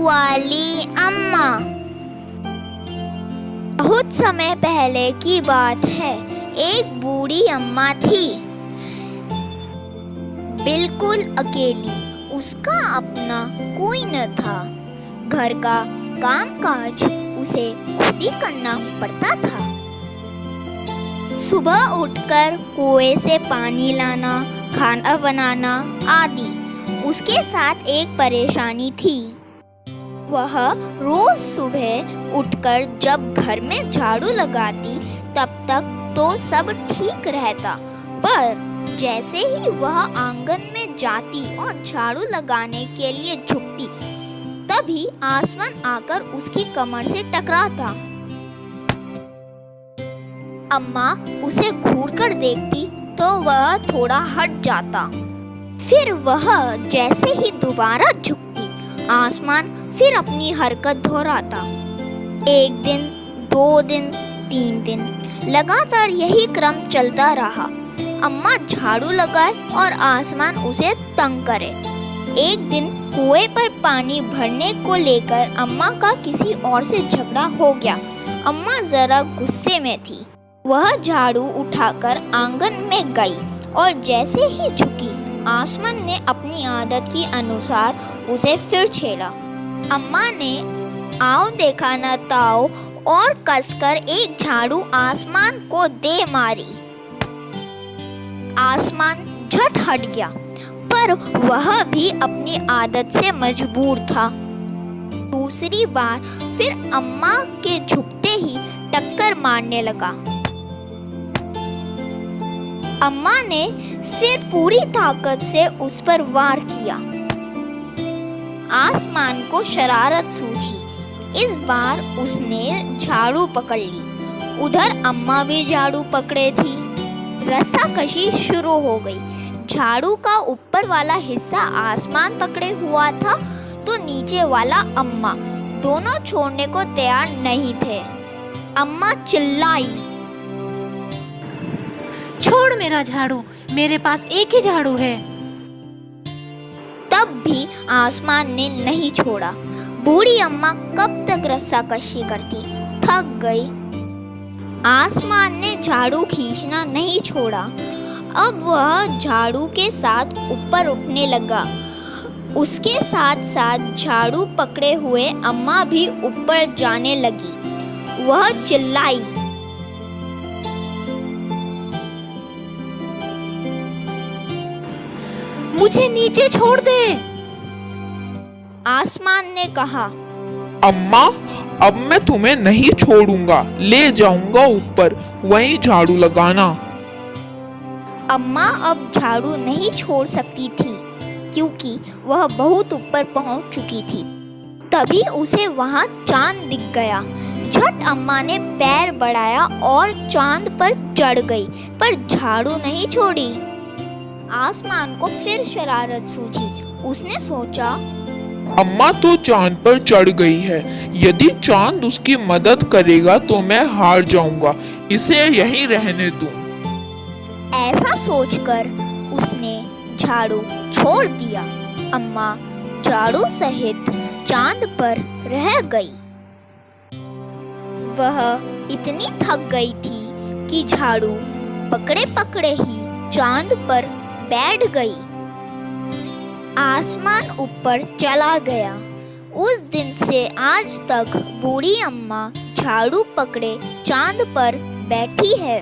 वाली अम्मा। बहुत समय पहले की बात है। एक बूढ़ी अम्मा थी, बिल्कुल अकेली। उसका अपना कोई न था। घर का कामकाज उसे खुद ही करना पड़ता था। सुबह उठकर कुएं से पानी लाना, खाना बनाना आदि। उसके साथ एक परेशानी थी। वह रोज सुबह उठकर जब घर में झाड़ू लगाती तब तक तो सब ठीक रहता, पर जैसे ही वह आंगन में जाती और झाड़ू लगाने के लिए झुकती, तभी आसमान आकर उसकी कमर से टकराता। अम्मा उसे घूरकर देखती तो वह थोड़ा हट जाता। फिर वह जैसे ही दोबारा झुकती, आसमान फिर अपनी हरकत दोहराता। 1 दिन, 2 दिन, 3 दिन, लगातार यही क्रम चलता रहा। अम्मा झाड़ू लगाए और आसमान उसे तंग करे। एक दिन कुएं पर पानी भरने को लेकर अम्मा का किसी और से झगड़ा हो गया। अम्मा जरा गुस्से में थी। वह झाड़ू उठाकर आंगन में गई और जैसे ही झुकी, आसमान ने अपनी आदत के अनुसार उसे फिर छेड़ा। अम्मा ने आओ देखा न ताओ और कसकर एक झाड़ू आसमान को दे मारी। आसमान झट हट गया, पर वह भी अपनी आदत से मजबूर था। दूसरी बार फिर अम्मा के झुकते ही टक्कर मारने लगा। अम्मा ने फिर पूरी ताकत से उस पर वार किया। आसमान को शरारत सूझी। इस बार उसने झाड़ू पकड़ ली। उधर अम्मा भी झाड़ू पकड़े थी। रस्साकशी शुरू हो गई। झाड़ू का ऊपर वाला हिस्सा आसमान पकड़े हुआ था तो नीचे वाला अम्मा। दोनों छोड़ने को तैयार नहीं थे। अम्मा चिल्लाई, छोड़ मेरा झाड़ू, मेरे पास एक ही झाड़ू है। तब भी आसमान ने नहीं छोड़ा। बूढ़ी अम्मा कब तक रस्साकशी करती, थक गई। आसमान ने झाड़ू खींचना नहीं छोड़ा। अब वह झाड़ू के साथ ऊपर उठने लगा। उसके साथ साथ झाड़ू पकड़े हुए अम्मा भी ऊपर जाने लगी। वह चिल्लाई, मुझे नीचे छोड़ दे। आसमान ने कहा, अम्मा, अब मैं तुम्हें नहीं छोड़ूंगा, ले जाऊंगा ऊपर, वहीं झाड़ू लगाना। अम्मा अब झाड़ू नहीं छोड़ सकती थी क्योंकि वह बहुत ऊपर पहुंच चुकी थी। तभी उसे वहां चांद दिख गया। झट अम्मा ने पैर बढ़ाया और चांद पर चढ़ गई, पर झाड़ू नहीं छोड़ी। आसमान को फिर शरारत सूझी। उसने सोचा, अम्मा तो चांद पर चढ़ गई है, यदि चांद उसकी मदद करेगा तो मैं हार जाऊंगा, इसे यहीं रहने दूं। ऐसा सोचकर उसने झाड़ू छोड़ दिया। अम्मा झाड़ू सहित चांद पर रह गई। वह इतनी थक गई थी कि झाड़ू पकड़े पकड़े ही चांद पर बैठ गई। आसमान ऊपर चला गया। उस दिन से आज तक बूढ़ी अम्मा झाड़ू पकड़े चांद पर बैठी है।